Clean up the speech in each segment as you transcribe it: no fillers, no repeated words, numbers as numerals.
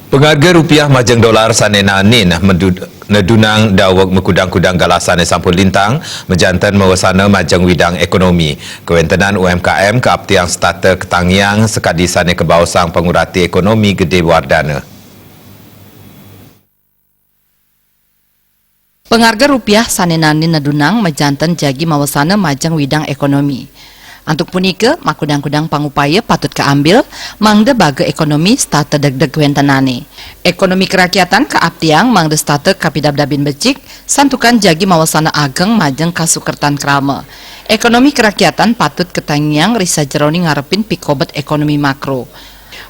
Pengharga rupiah majang dolar sanena nin nedunang dawak mekudang-kudang galasan sampul lintang menjantan mewasana majang widang ekonomi. Kewentenan UMKM ke aptiang starter ketangiang sekadi sane kebawasang pengurati ekonomi Gede Wardana. Pengharga rupiah sanena nin nedunang menjantan jagi mewasana majang widang ekonomi. Antuk punika, makudang-kudang pangupaya patut keambil, mangda baga ekonomi starter deg-deg wentanane. Ekonomi kerakyatan keaptiang mangda starter kapidab-dabin becik, santukan jagi mawasana ageng majeng kasukertan krama. Ekonomi kerakyatan patut ketangiang risa jeroni ngarepin pikobet ekonomi makro.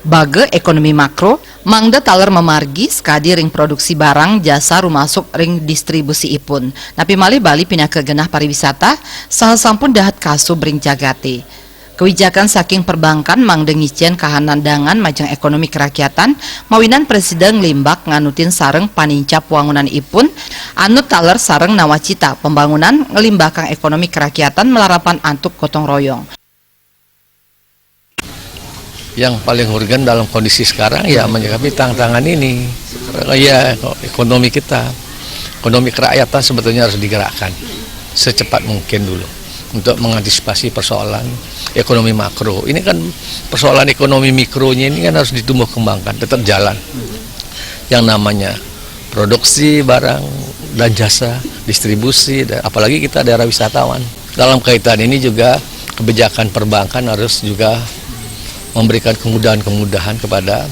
Baga ekonomi makro, mangda taler memargi sekadi ring produksi barang jasa rumasuk ring distribusi ipun. Napi malih bali pindah ke genah pariwisata, saha sampun dahat kasub ring jagate. Kebijakan saking perbankan mangda ngicen kahanandangan majang ekonomi kerakyatan, mawinan presiden limbak nganutin sareng panincap wangunan ipun, anut taler sareng nawacita pembangunan ngelimbakang ekonomi kerakyatan melarapan antuk gotong royong. Yang paling urgen dalam kondisi sekarang ya menyikapi tantangan ini ya ekonomi kita, ekonomi kerakyatan sebetulnya harus digerakkan secepat mungkin dulu untuk mengantisipasi persoalan ekonomi makro. Ini kan persoalan ekonomi mikronya ini kan harus ditumbuh kembangkan, tetap jalan. Yang namanya produksi barang dan jasa, distribusi, dan apalagi kita daerah wisatawan. Dalam kaitan ini juga kebijakan perbankan harus juga memberikan kemudahan-kemudahan kepada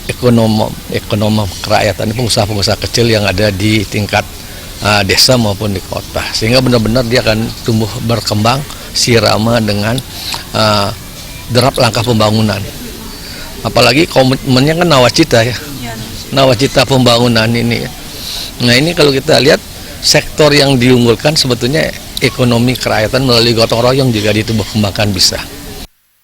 ekonom kerakyatan, pengusaha-pengusaha kecil yang ada di tingkat desa maupun di kota, sehingga benar-benar dia akan tumbuh berkembang sirama dengan derap langkah pembangunan. Apalagi komitmennya kan nawacita ya, nawacita pembangunan ini. Nah ini kalau kita lihat sektor yang diunggulkan sebetulnya ekonomi kerakyatan melalui gotong royong juga ditumbuh kembangkan bisa.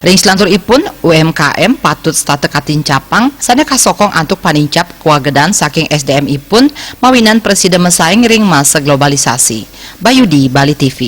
Ring selantur ipun UMKM patut starte katin capang sana kasokong antuk panincap kuagedan saking SDM ipun mawinan presiden mesaing ring masa globalisasi. Bayudi, Bali TV.